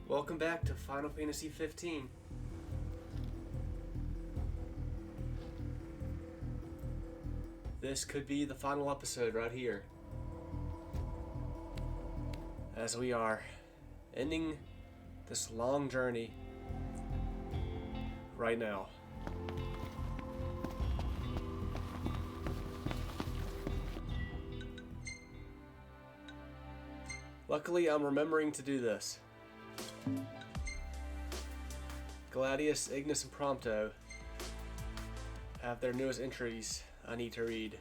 Welcome back to Final Fantasy 15. This could be the final episode right here, as we are ending this long journey right now. Luckily, I'm remembering to do this. Gladius, Ignis, and Prompto have their newest entries I need to read.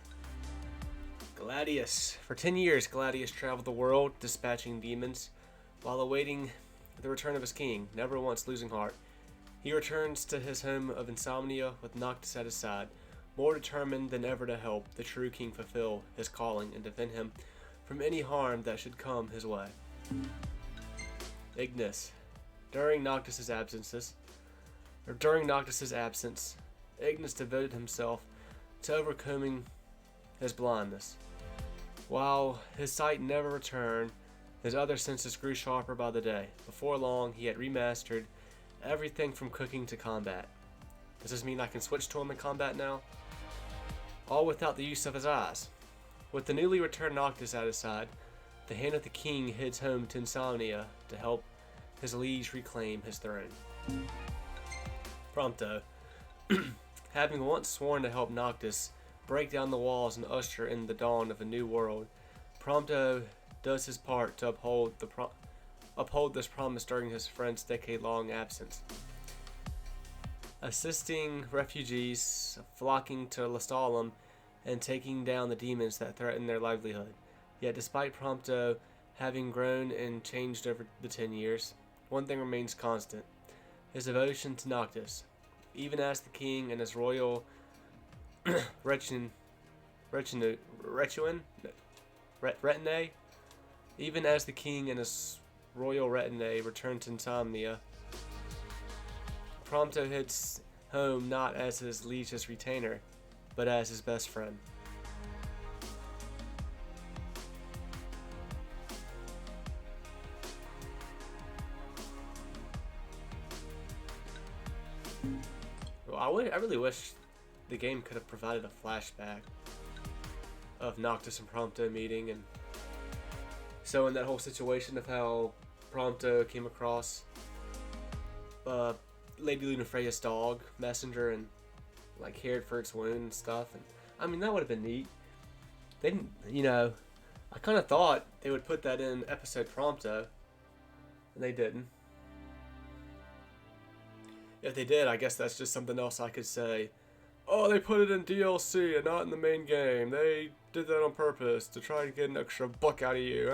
Gladius. For 10 years, Gladius traveled the world, dispatching demons, while awaiting the return of his king, never once losing heart. He returns to his home of Insomnia with Noctis at his side, more determined than ever to help the true king fulfill his calling and defend him from any harm that should come his way. Ignis. During Noctis' absence, Ignis devoted himself to overcoming his blindness. While his sight never returned, his other senses grew sharper by the day. Before long, he had remastered everything from cooking to combat. Does this mean I can switch to him in combat now? All without the use of his eyes. With the newly returned Noctis at his side, the hand of the king heads home to Insomnia to help his liege reclaim his throne. Prompto. Having once sworn to help Noctis break down the walls and usher in the dawn of a new world, Prompto does his part to uphold this promise during his friend's decade-long absence. Assisting refugees flocking to Lestalem and taking down the demons that threaten their livelihood. Yet despite Prompto having grown and changed over the 10 years, one thing remains constant: his devotion to Noctis. Even as the king and his royal retinue return to Insomnia, Prompto heads home not as his liege's retainer, but as his best friend. Well, I really wish the game could have provided a flashback of Noctis and Prompto meeting, and so in that whole situation of how Prompto came across Lady Lunafreya's dog, Messenger, and like cared for its wound and stuff. And I mean, that would have been neat. They didn't, I kind of thought they would put that in episode Prompto, and they didn't. If they did, I guess that's just something else I could say. Oh, they put it in DLC and not in the main game. They did that on purpose to try to get an extra buck out of you.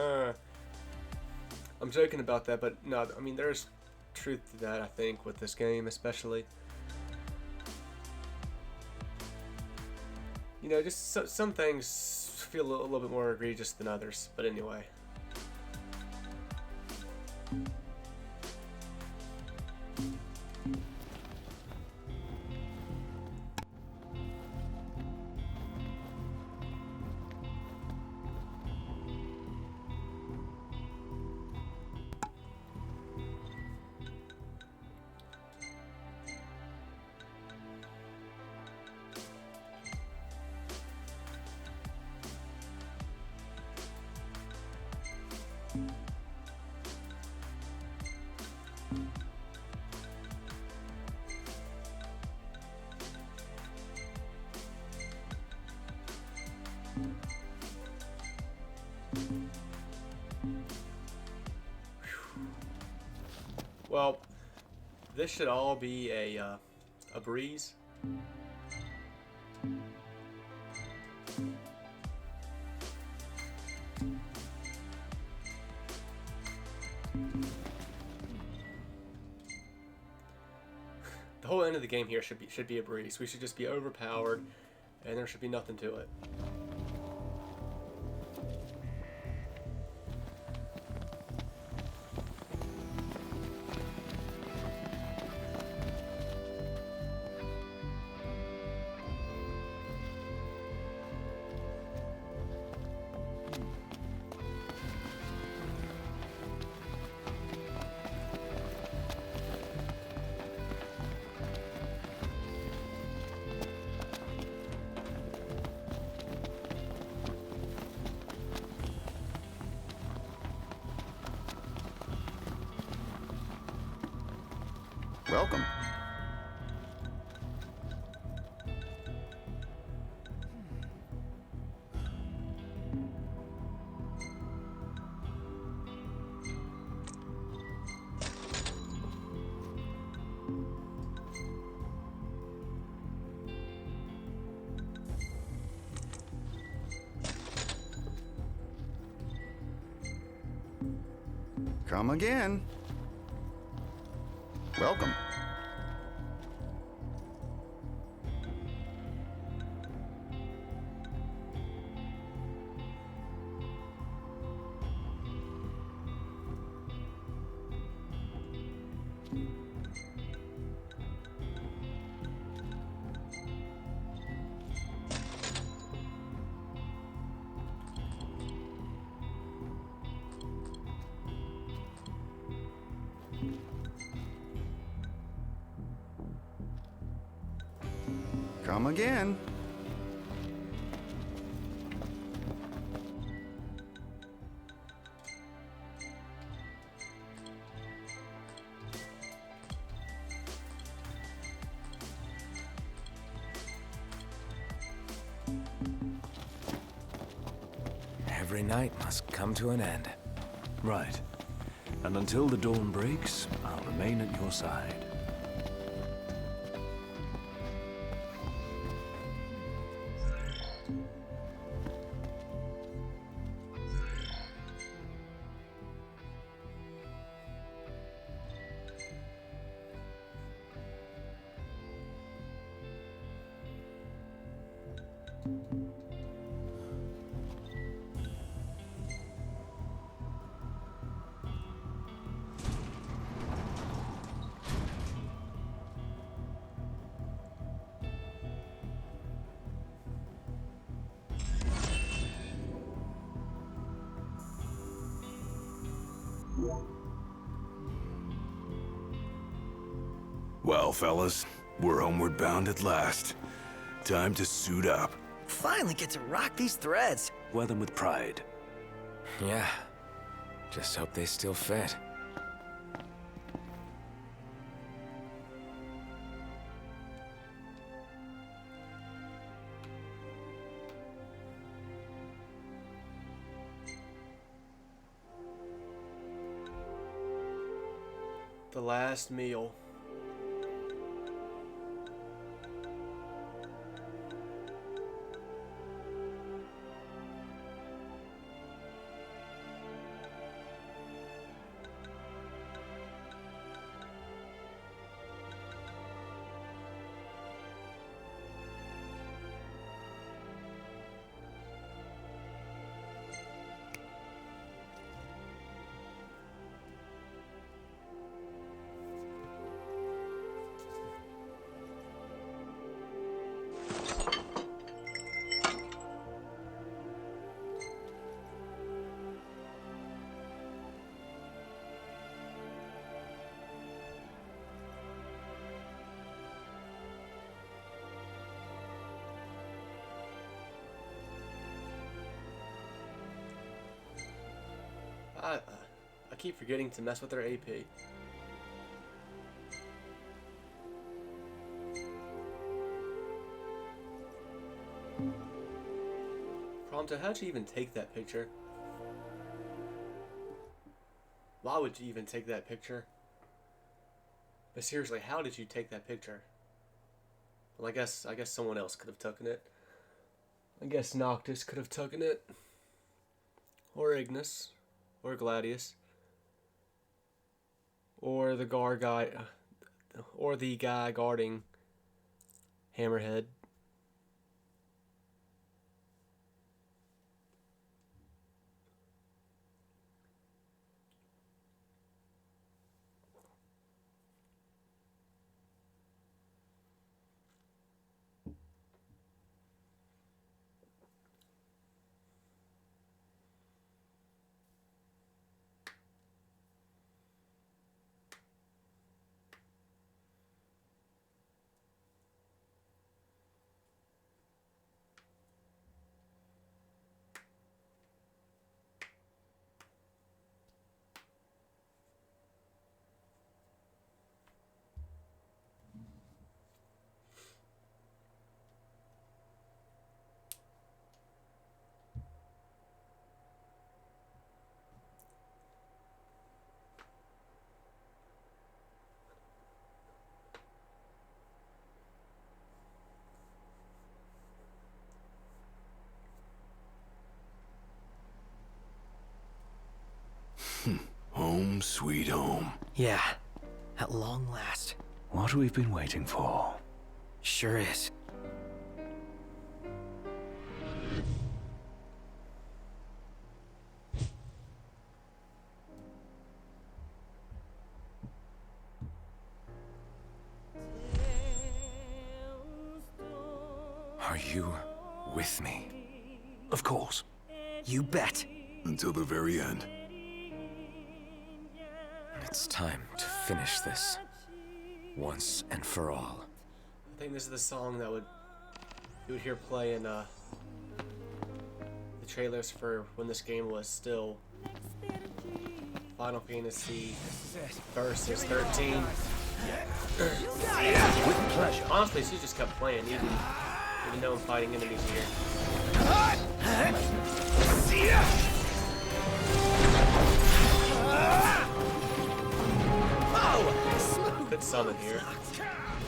I'm joking about that, but no, I mean, there's truth to that, I think, with this game especially. Just some things feel a little bit more egregious than others, but anyway. Well, this should all be a breeze. The whole end of the game here should be a breeze. We should just be overpowered, and there should be nothing to it. Welcome. Come again. Welcome. Come again. Every night must come to an end. Right. And until the dawn breaks, I'll remain at your side. Well, fellas, we're homeward bound at last. Time to suit up. Finally get to rock these threads. Wear them with pride. Yeah. Just hope they still fit. The last meal. I keep forgetting to mess with their AP. Prompto, how'd you even take that picture? Why would you even take that picture? But seriously, how did you take that picture? Well, I guess someone else could have taken it. I guess Noctis could have taken it. Or Ignis. Or Gladius. Or the guy, or the guy guarding Hammerhead. Home sweet home. Yeah, at long last. What we've been waiting for. Sure is. Are you with me? Of course. You bet. Until the very end. It's time to finish this. Once and for all. I think this is the song that you would hear play in the trailers for when this game was still Final Fantasy Versus 13. With pleasure. Honestly, she just kept playing, even though I'm fighting enemies here. Could summon here,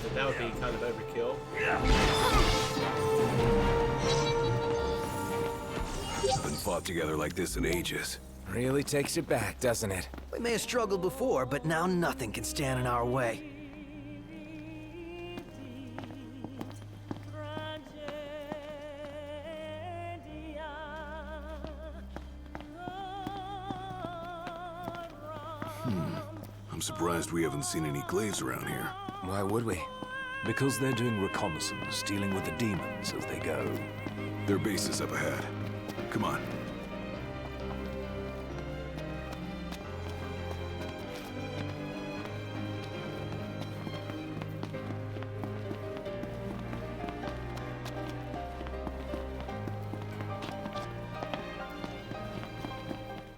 but that would be kind of overkill. Been fought together like this in ages. Really takes you back, doesn't it? We may have struggled before, but now nothing can stand in our way. I'm surprised we haven't seen any glaives around here. Why would we? Because they're doing reconnaissance, dealing with the demons as they go. Their base is up ahead. Come on.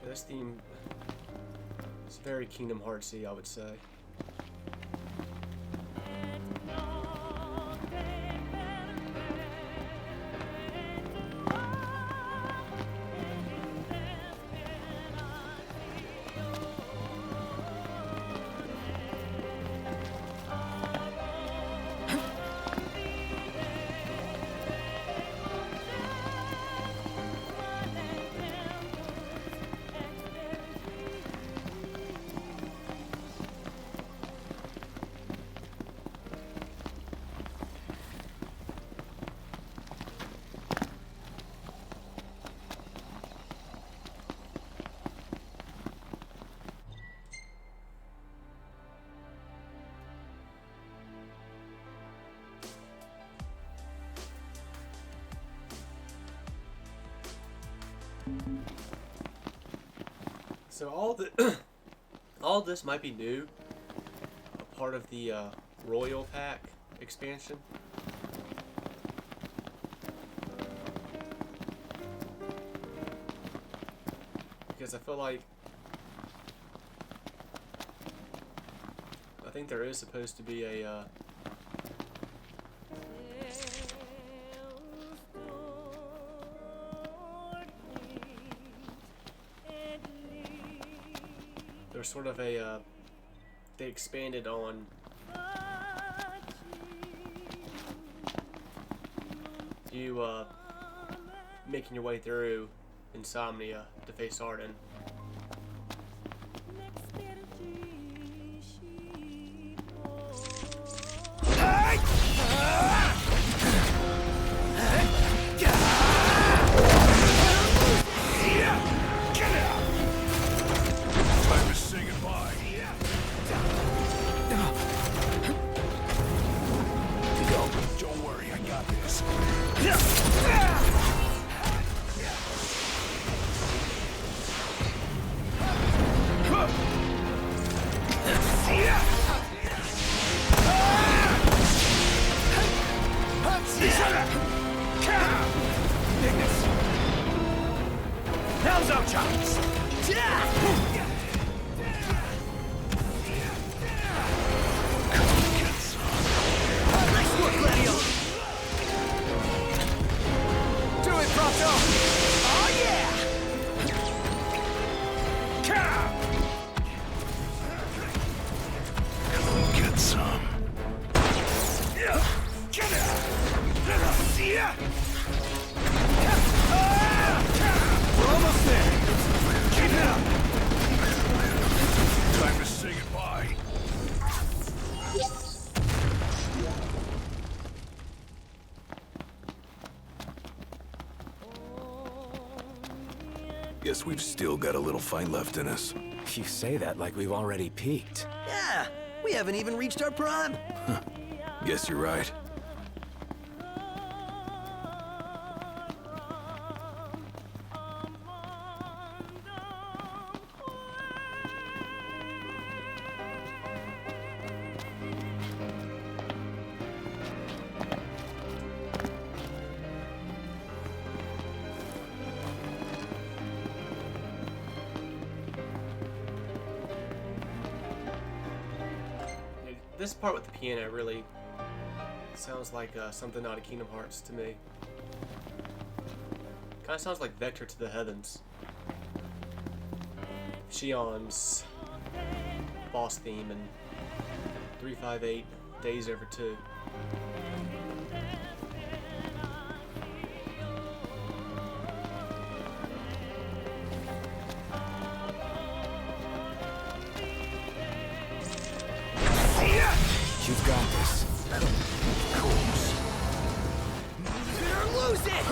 This theme is very Kingdom Heartsy, I would say. So all this might be new, a part of the Royal Pack expansion. Because I feel like I think there is supposed to be a there's sort of a they expanded on you making your way through Insomnia to face Arden. Time to say goodbye. Don't worry, I got this. Now's our chance! Nice work, Gladio! guess we've still got a little fight left in us. You say that like we've already peaked. Yeah, we haven't even reached our prime. Guess you're right. This part with the piano really sounds like something out of Kingdom Hearts to me. Kind of sounds like Vector to the Heavens. Shion's boss theme in 358 Days Over 2. You've got this. Of course. Lose it!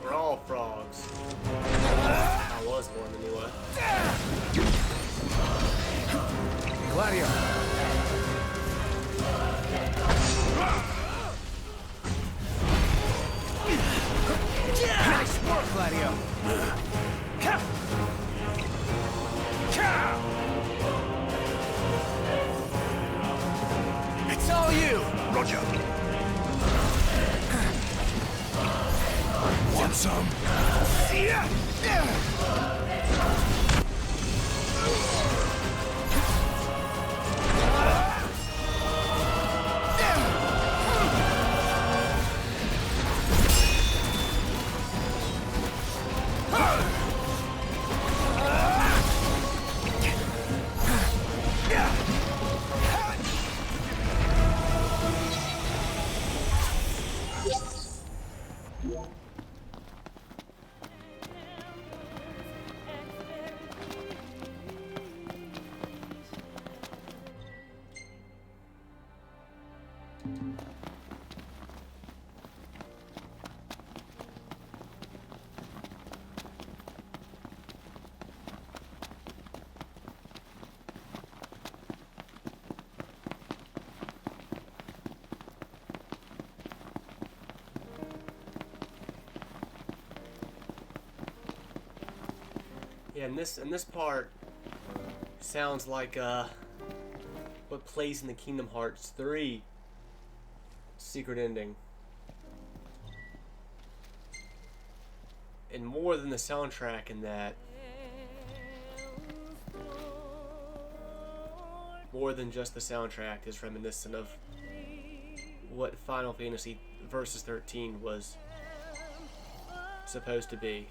We're all frogs. I was one anyway. Gladio. Nice work, Gladio. It's all you. Roger. Want some? Yeah, and this part sounds like what plays in the Kingdom Hearts 3 secret ending. And more than the soundtrack in that. More than just the soundtrack is reminiscent of what Final Fantasy Versus 13 was supposed to be.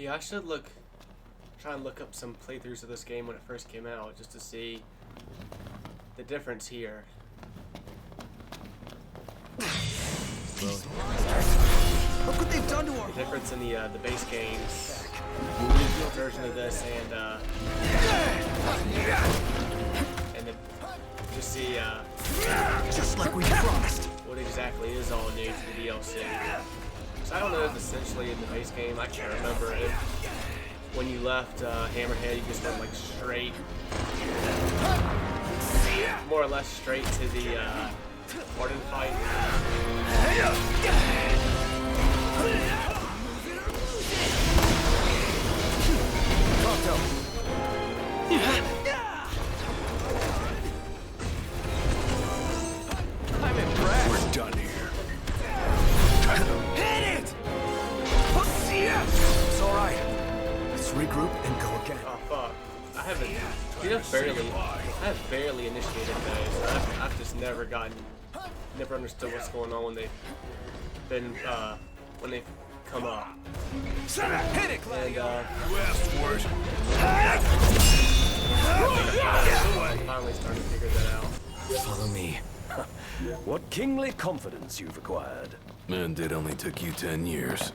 Yeah, I should try and look up some playthroughs of this game when it first came out, just to see the difference here. Look what they've done to our The difference in the base games version of this and just see just like we promised. what exactly is all new to the DLC. So I don't know if essentially in the base game, I can't remember if when you left Hammerhead you just went like straight, more or less straight to the Warden fight. I'm impressed. We're done here. Hit it! It's all right. Let's regroup and go again. Oh fuck! I haven't. Dude, I've barely initiated those. I've just never understood what's going on when they've come up. Hit it, And You asked for it. I'm finally starting to figure that out. Follow me. What kingly confidence you've acquired. And it only took you 10 years.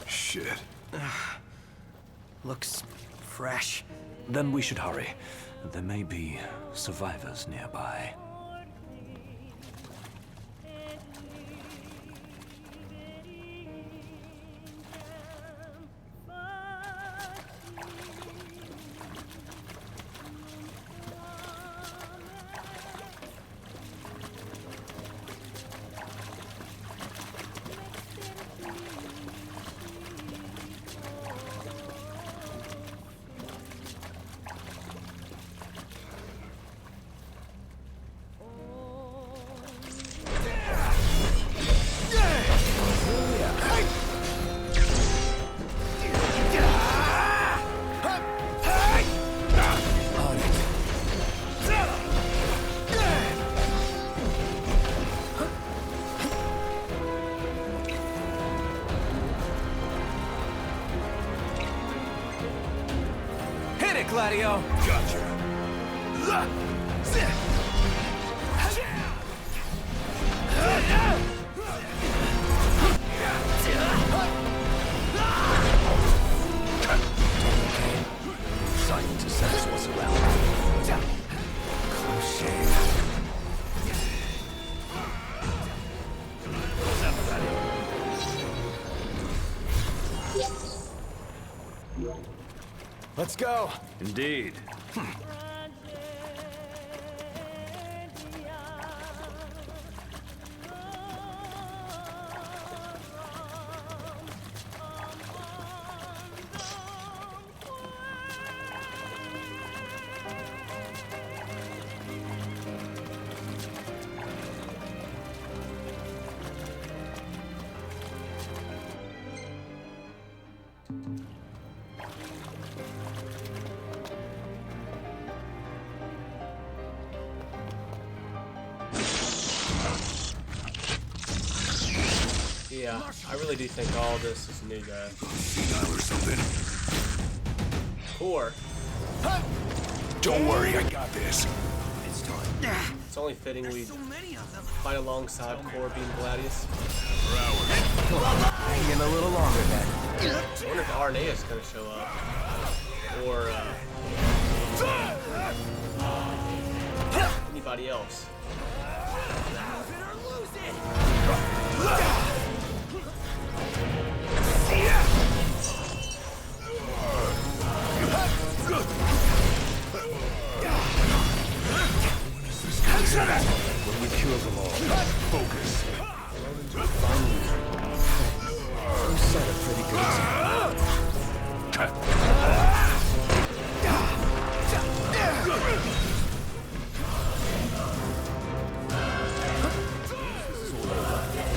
Shit. Looks fresh. Then we should hurry. There may be survivors nearby. Gladio. Sight to sense what's around. Close shave. Let's go. Indeed. Yeah, I really do think all this is new, guys. Senile or something? Core. Don't worry, I got this. It's only fitting we fight alongside Core being Gladius. Hanging a little longer then. I wonder if RNA is gonna show up. Or anybody else. When we kill them all, focus. You set a pretty good example.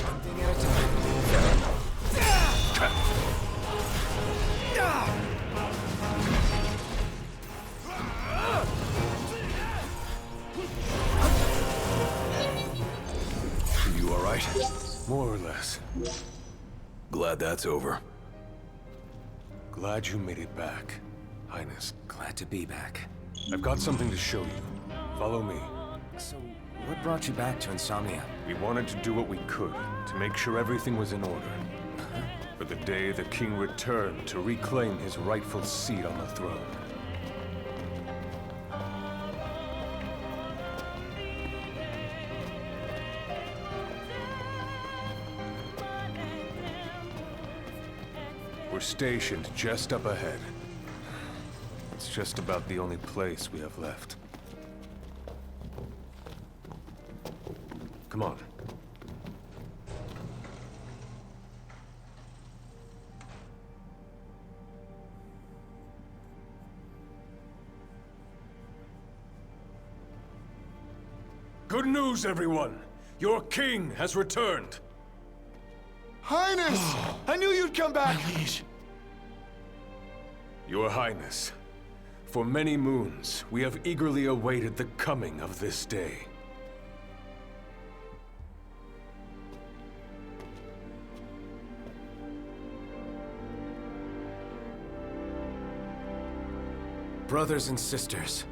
One thing at a You all right? More or less. Glad that's over. Glad you made it back, Highness. Glad to be back. I've got something to show you. Follow me. So, what brought you back to Insomnia? We wanted to do what we could to make sure everything was in order. For the day the king returned to reclaim his rightful seat on the throne. We're stationed just up ahead. It's just about the only place we have left. Come on. Good news, everyone! Your king has returned! Highness! I knew you'd come back! Your Highness, for many moons, we have eagerly awaited the coming of this day. Brothers and sisters,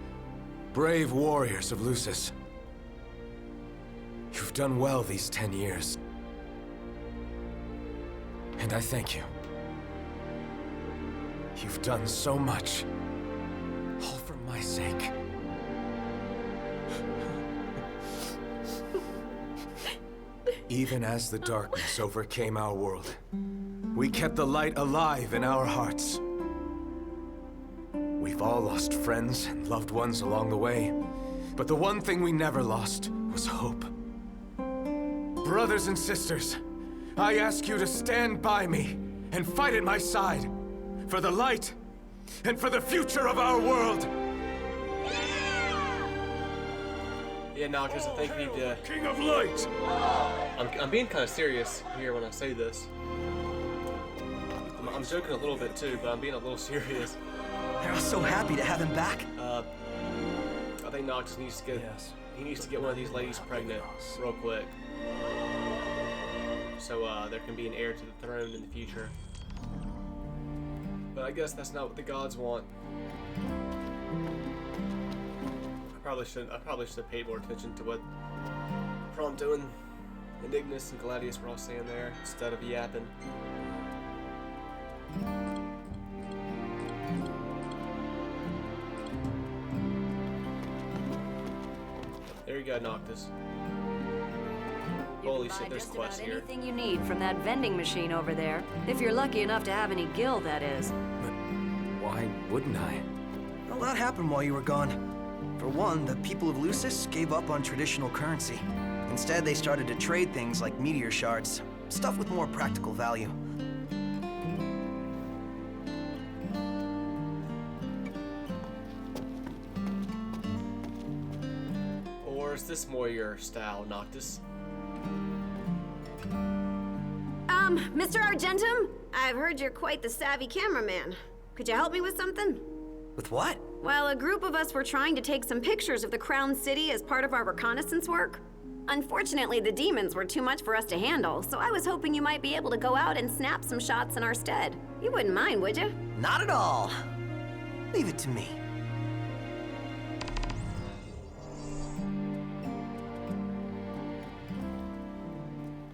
brave warriors of Lucis, you've done well these 10 years. And I thank you. You've done so much, all for my sake. Even as the darkness overcame our world, we kept the light alive in our hearts. We've all lost friends and loved ones along the way, but the one thing we never lost was hope. Brothers and sisters, I ask you to stand by me and fight at my side for the light and for the future of our world. Yeah, no, because I think we need to. King of Light! I'm being kind of serious here when I say this. I'm joking a little bit too, but I'm being a little serious. I was so happy to have him back. I think Nox needs to get. He needs to get one of these ladies pregnant real quick, so there can be an heir to the throne in the future. But I guess that's not what the gods want. I probably should have paid more attention to what Prompto and Ignis and Gladius were all saying there instead of yapping. There you go, Noctis. Holy shit, there's quests here. Anything you need from that vending machine over there. If you're lucky enough to have any gil, that is. But why wouldn't I? A lot happened while you were gone. For one, the people of Lucis gave up on traditional currency. Instead, they started to trade things like meteor shards, stuff with more practical value. Or is this more your style, Noctis? Mr. Argentum, I've heard you're quite the savvy cameraman. Could you help me with something? With what? Well, a group of us were trying to take some pictures of the Crown City as part of our reconnaissance work. Unfortunately, the demons were too much for us to handle, so I was hoping you might be able to go out and snap some shots in our stead. You wouldn't mind, would you? Not at all. Leave it to me.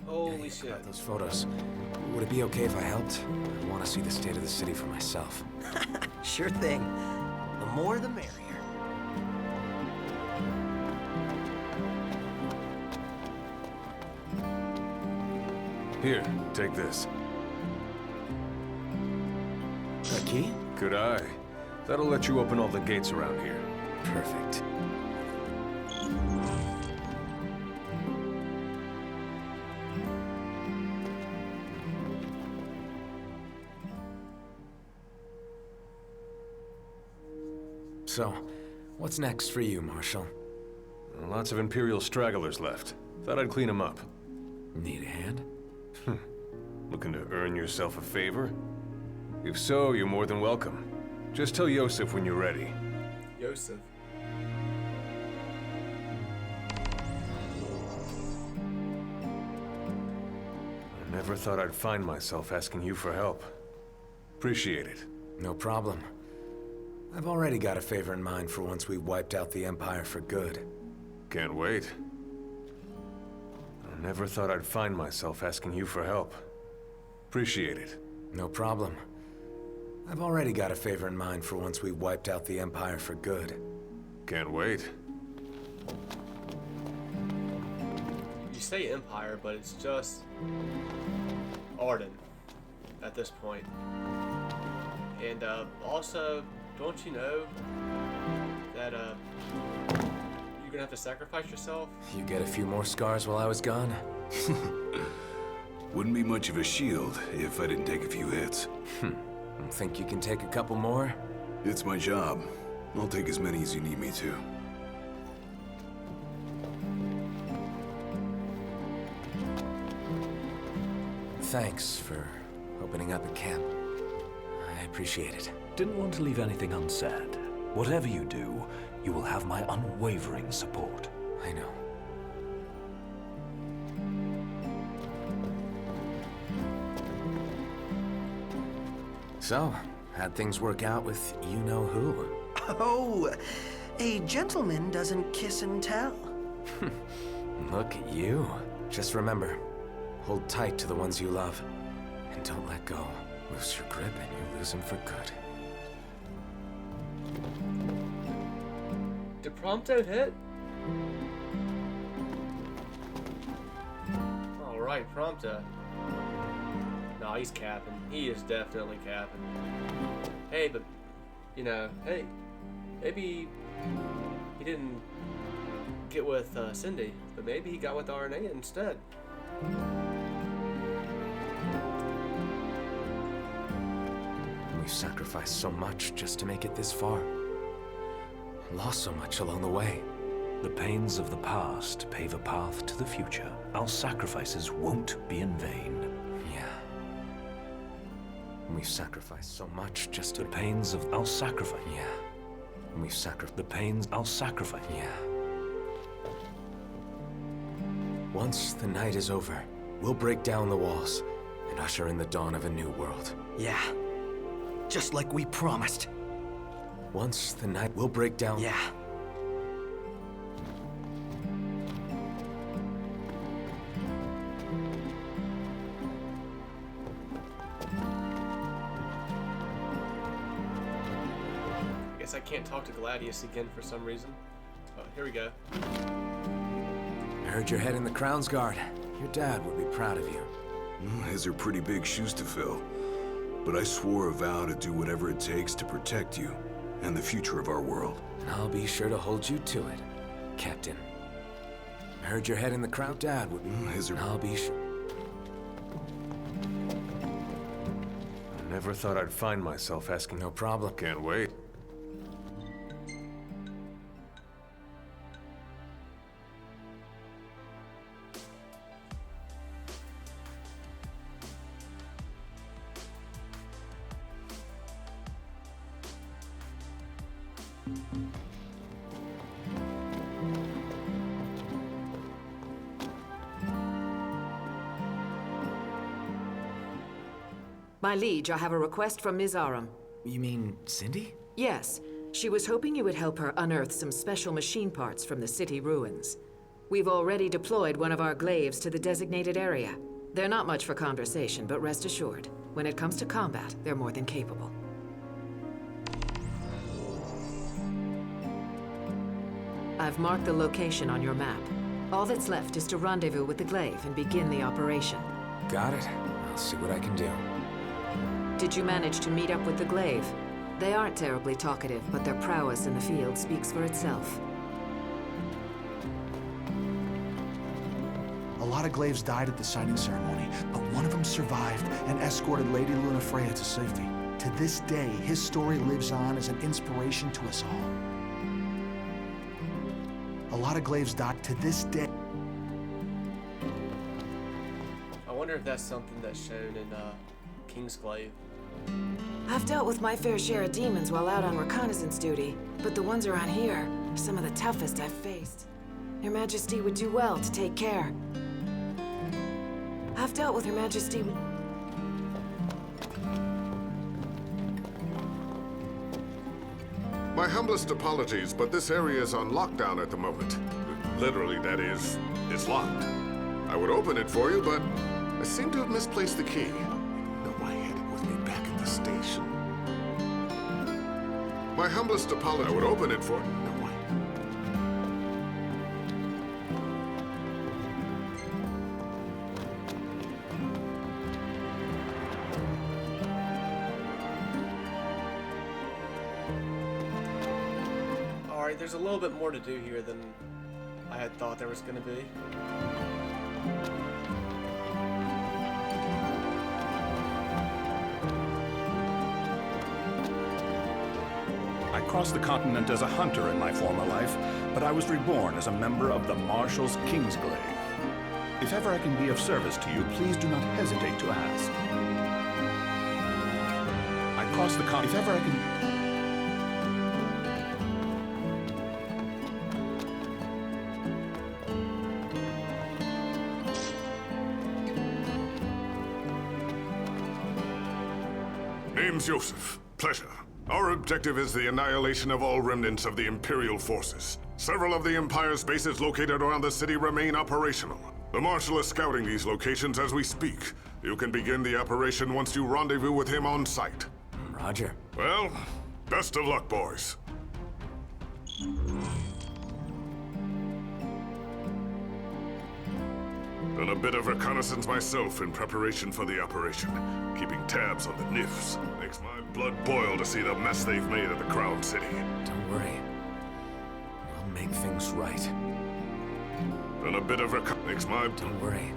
Holy shit. About those photos. Would it be okay if I helped? I want to see the state of the city for myself. Sure thing. The more the merrier. Here, take this. A key? Good eye. That'll let you open all the gates around here. Perfect. So, what's next for you, Marshal? Lots of Imperial stragglers left. Thought I'd clean them up. Need a hand? Looking to earn yourself a favor? If so, you're more than welcome. Just tell Yosef when you're ready. Yosef. I never thought I'd find myself asking you for help. Appreciate it. No problem. I've already got a favor in mind for once we've wiped out the Empire for good. Can't wait. I never thought I'd find myself asking you for help. Appreciate it. No problem. I've already got a favor in mind for once we've wiped out the Empire for good. Can't wait. You say Empire, but it's just Arden at this point. And also, don't you know that you're gonna have to sacrifice yourself? You get a few more scars while I was gone? Wouldn't be much of a shield if I didn't take a few hits. Think you can take a couple more? It's my job. I'll take as many as you need me to. Thanks for opening up a camp. I appreciate it. Didn't want to leave anything unsaid. Whatever you do, you will have my unwavering support. I know. So, how'd things work out with you-know-who? Oh, a gentleman doesn't kiss and tell. Look at you. Just remember, hold tight to the ones you love. And don't let go. Lose your grip and you lose them for good. Did Prompto hit? Alright, Prompto. No, he's capping. He is definitely capping. Hey, but, you know, hey, maybe he didn't get with Cindy, but maybe he got with RNA instead. We've sacrificed so much just to make it this far. Lost so much along the way. The pains of the past pave a path to the future. Our sacrifices won't be in vain. Yeah. We've sacrificed so much just to... The pains of our sacrifice. Yeah. We've sacrificed... The pains I'll sacrifice. Yeah. Once the night is over, we'll break down the walls and usher in the dawn of a new world. Yeah. Just like we promised. Once the night will break down. Yeah. I guess I can't talk to Gladius again for some reason. Oh, here we go. I heard your head in the Crown's Guard. Your dad would be proud of you. His are pretty big shoes to fill. But I swore a vow to do whatever it takes to protect you and the future of our world. And I'll be sure to hold you to it, Captain. I heard your head in the Crown. Dad would be... His are... I'll be sure... I never thought I'd find myself asking. No problem. Can't wait. My liege, I have a request from Ms. Aram. You mean Cindy? Yes. She was hoping you would help her unearth some special machine parts from the city ruins. We've already deployed one of our glaives to the designated area. They're not much for conversation, but rest assured, when it comes to combat, they're more than capable. I've marked the location on your map. All that's left is to rendezvous with the glaive and begin the operation. Got it. I'll see what I can do. Did you manage to meet up with the glaive? They aren't terribly talkative, but their prowess in the field speaks for itself. A lot of glaives died at the sighting ceremony, but one of them survived and escorted Lady Lunafreya to safety. To this day, his story lives on as an inspiration to us all. A lot of glaives died to this day. I wonder if that's something that's shown in Kingsglaive. I've dealt with my fair share of demons while out on reconnaissance duty, but the ones around here are some of the toughest I've faced. Your Majesty would do well to take care. I've dealt with Her Majesty. My humblest apologies, but this area is on lockdown at the moment. Literally, that is, it's locked. I would open it for you, but I seem to have misplaced the key. No, I had it with me back at the station. My humblest apology. I would open it for you. No, Alright, there's a little bit more to do here than I had thought there was going to be. I crossed the continent as a hunter in my former life, but I was reborn as a member of the Marshal's Kingsglaive. If ever I can be of service to you, please do not hesitate to ask. I crossed the continent. If ever I can... Name's Joseph. Pleasure. Our objective is the annihilation of all remnants of the Imperial forces. Several of the Empire's bases located around the city remain operational. The Marshal is scouting these locations as we speak. You can begin the operation once you rendezvous with him on site. Roger. Well, best of luck, boys. Done a bit of reconnaissance myself in preparation for the operation. Keeping tabs on the Nifs. Makes my blood boil to see the mess they've made of the Crown City. Don't worry. We'll make things right. Done a bit of reconnaissance. Makes my... Don't worry.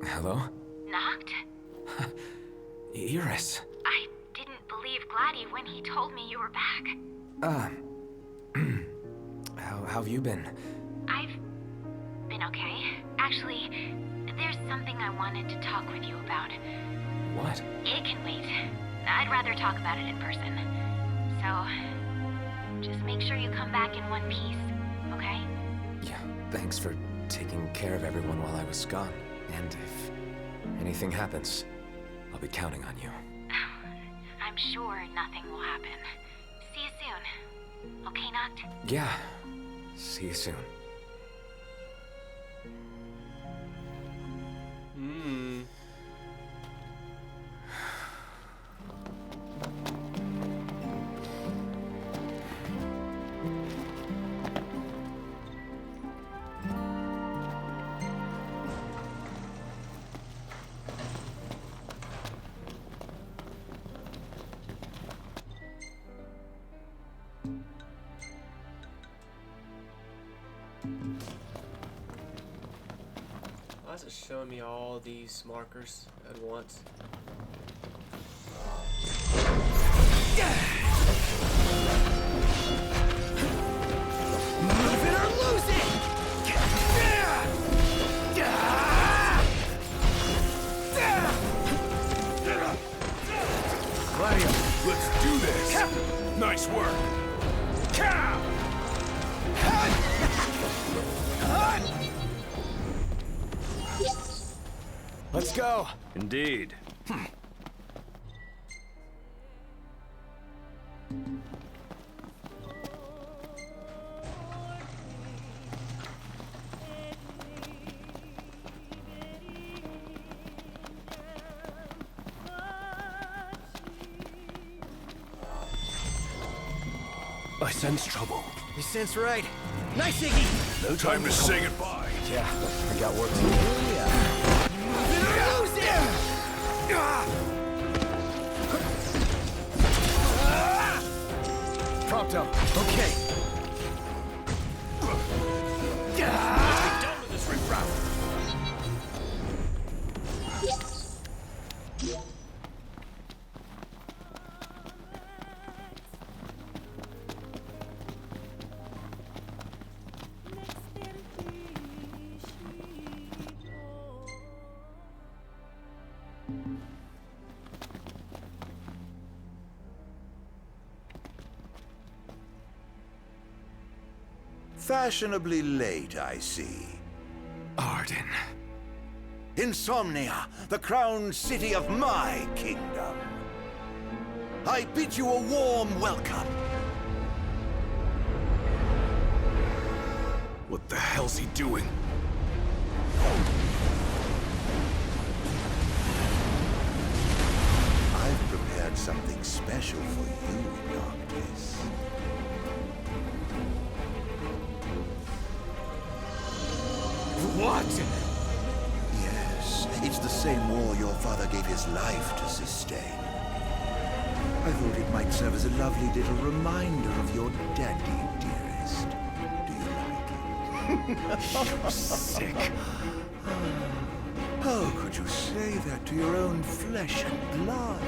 Hello? Knocked? Iris. I didn't believe Gladdy when he told me you were back. How have you been? I've been okay. Actually, there's something I wanted to talk with you about. What? It can wait. I'd rather talk about it in person. So, just make sure you come back in one piece, okay? Yeah, thanks for taking care of everyone while I was gone. And if anything happens, I'll be counting on you. I'm sure nothing will happen. See you soon. Okay, Noct? Yeah. See you soon. Why is it showing me all these markers at once? Move it or lose it! Gladio, let's do this! Nice work! Let's go! Indeed. I sense trouble. You sense right. Nice, Iggy! No time to say goodbye. Yeah, I got work to do. Lose it! Prompto. Okay. Done with this riffraff. Fashionably late, I see. Arden. Insomnia, the crowned city of my kingdom. I bid you a warm welcome. What the hell's he doing? I've prepared something special for you, Noctis. What? Yes, it's the same wall your father gave his life to sustain. I thought it might serve as a lovely little reminder of your daddy, dearest. Do you like it? You sick. How could you say that to your own flesh and blood?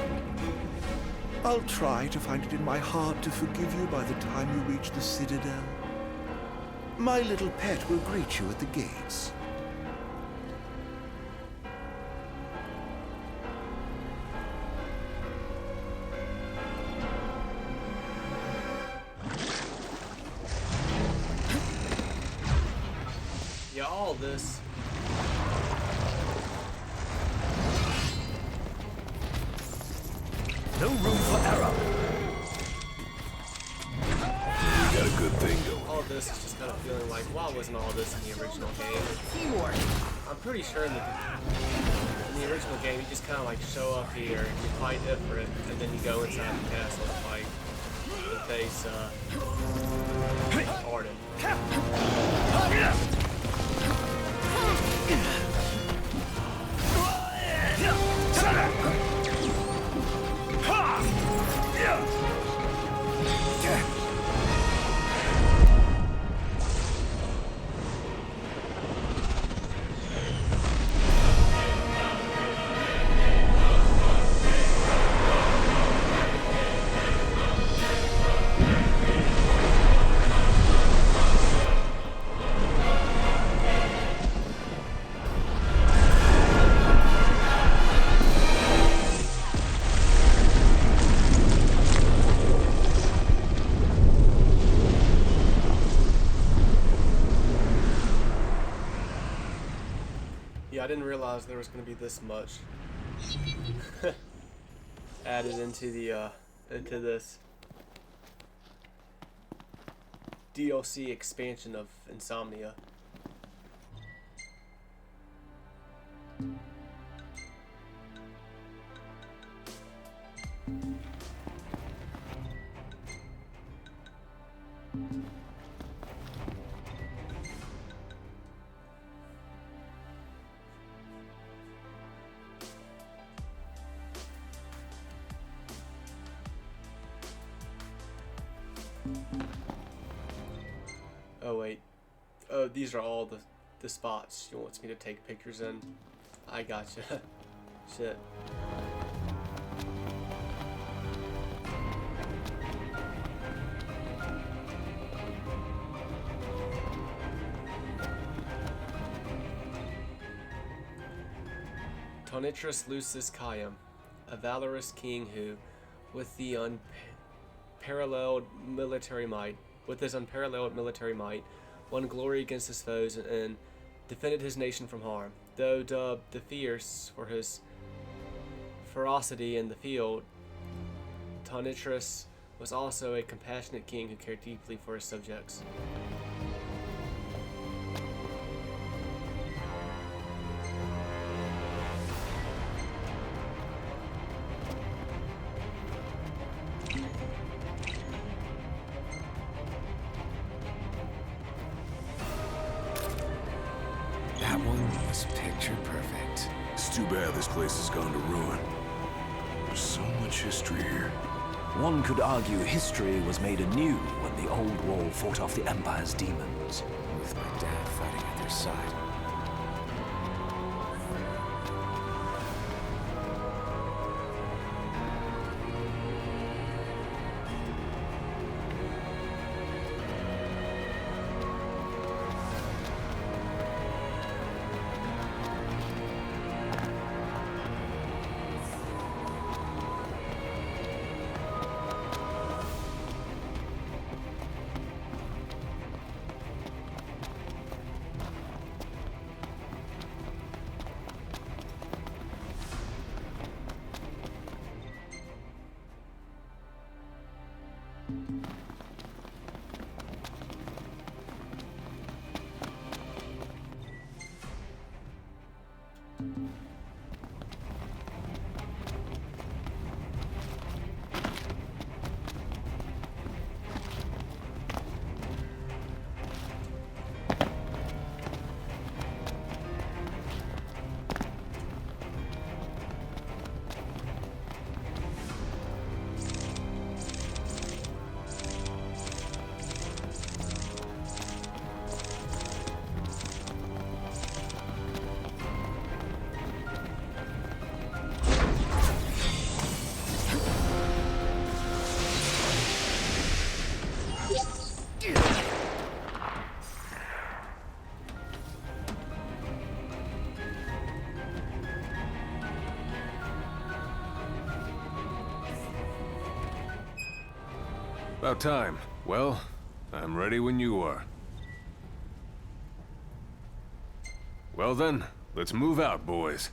I'll try to find it in my heart to forgive you by the time you reach the Citadel. My little pet will greet you at the gates. Yeah, all this. No room for error. We got a good thing going. All this is just kind of feeling like, why wasn't all this in the original game? Teamwork. I'm pretty sure that in the original game, you just kind of like show up here, you fight Ifrit, and then you go inside the castle and fight and face Arden. I didn't realize there was going to be this much added into the into this DLC expansion of Insomnia. Oh wait. Oh, these are all the spots she wants me to take pictures in. I gotcha. Shit. Tonitrus Lucis Caem, a valorous king who, with his unparalleled military might, won glory against his foes and defended his nation from harm. Though dubbed the Fierce for his ferocity in the field, Tonitrus was also a compassionate king who cared deeply for his subjects. That one was picture perfect. It's too bad this place has gone to ruin. There's so much history here. One could argue history was made anew when the old wall fought off the Empire's demons. With my dad fighting at their side. About time. Well, I'm ready when you are. Well then, let's move out, boys.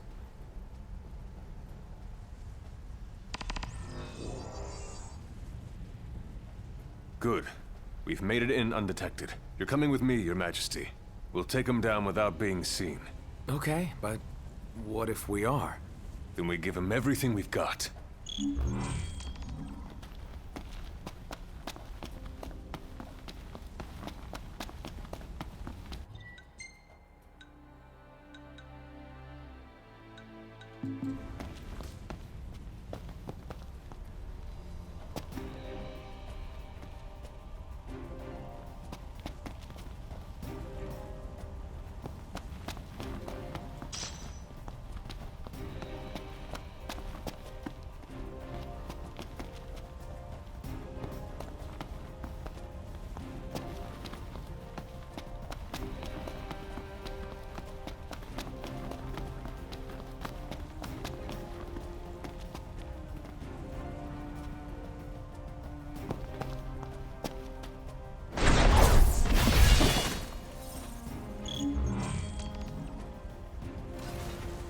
Good. We've made it in undetected. You're coming with me, Your Majesty. We'll take them down without being seen. Okay, but what if we are? Then we give them everything we've got.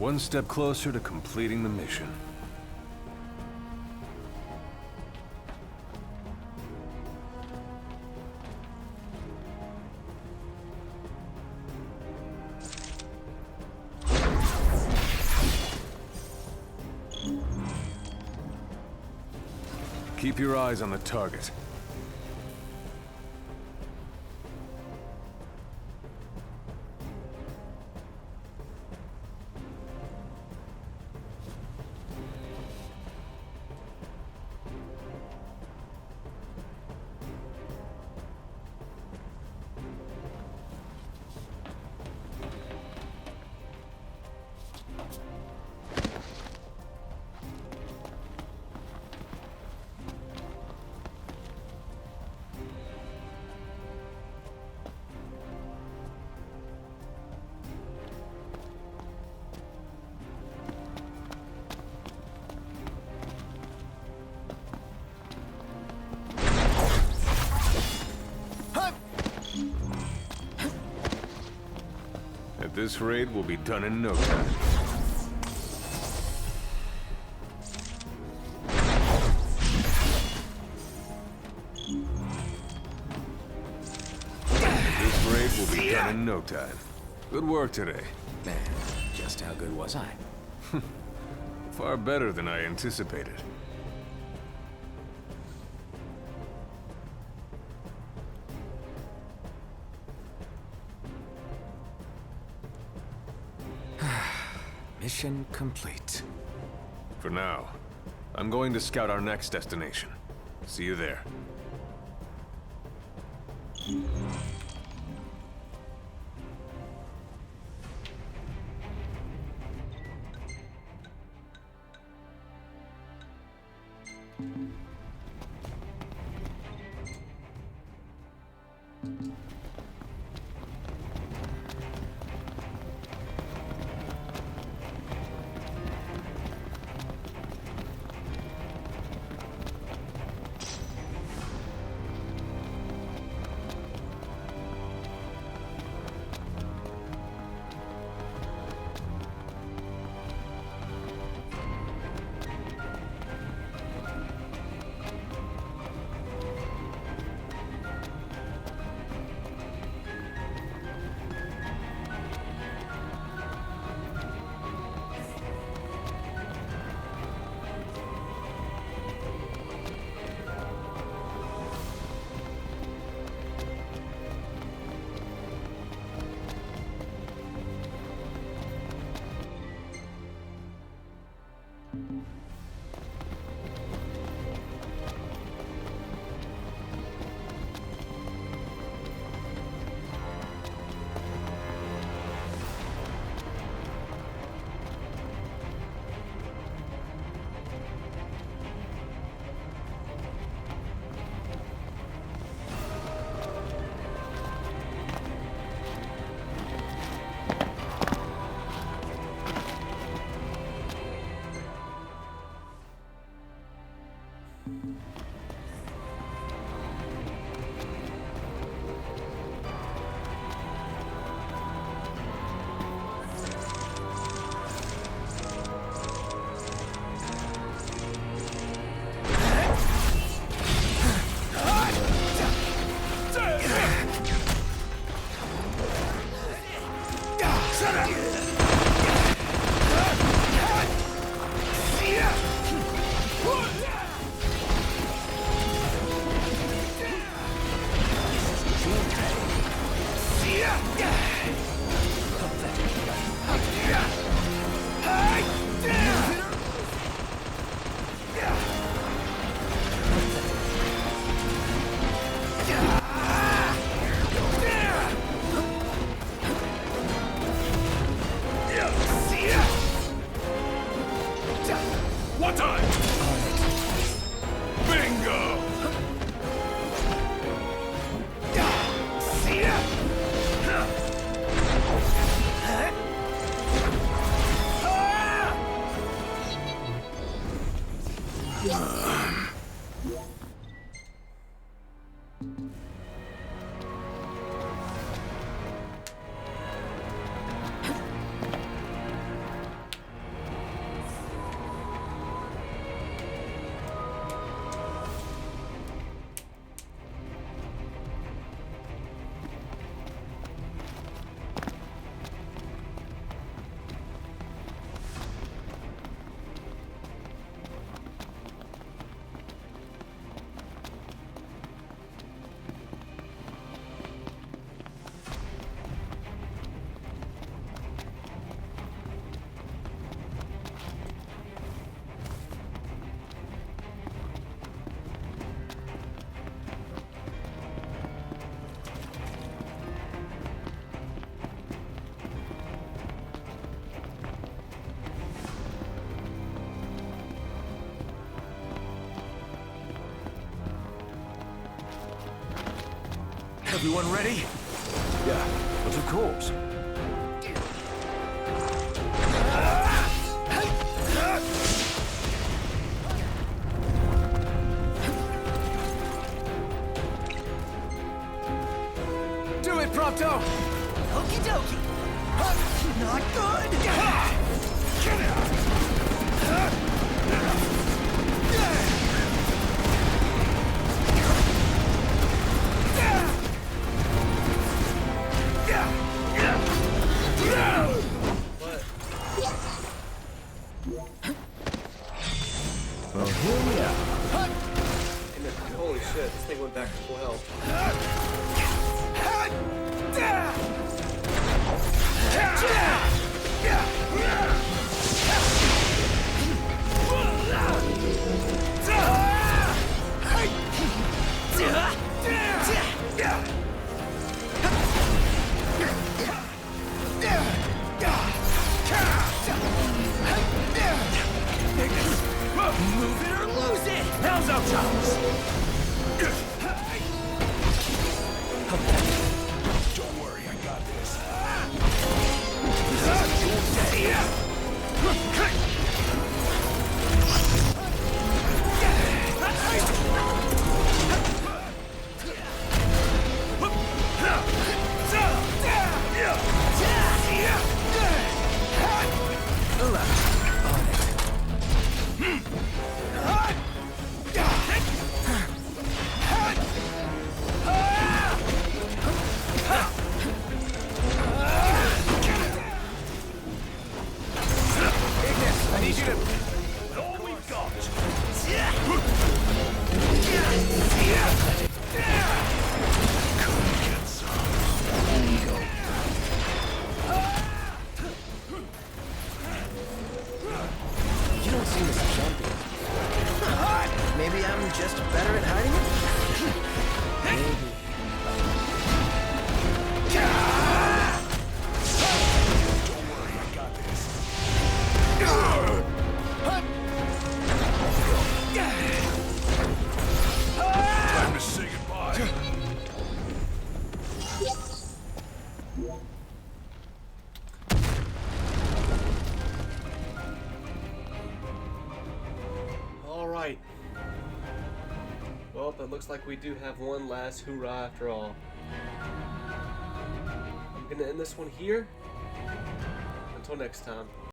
One step closer to completing the mission. Keep your eyes on the target. This raid will be done in no time. This raid will be done in no time. Good work today. Man, just how good was I? Far better than I anticipated. Mission complete. For now, I'm going to scout our next destination. See you there. What time? Bingo! Everyone ready? Yeah, but of course. Do it, Prompto! Okie dokie. Not good. Well, here we are. Holy shit, this thing went back to full health. Move it or lose it! Hell's out, Charles! Don't worry, I got this. I need you to... All we got. Get some. There you go. You don't seem as jumpy. Maybe I'm just better at hiding it? Maybe. Don't worry, I got this. Time to say goodbye. Alright. Well, it looks like we do have one last hoorah after all. I'm gonna end this one here. Until next time.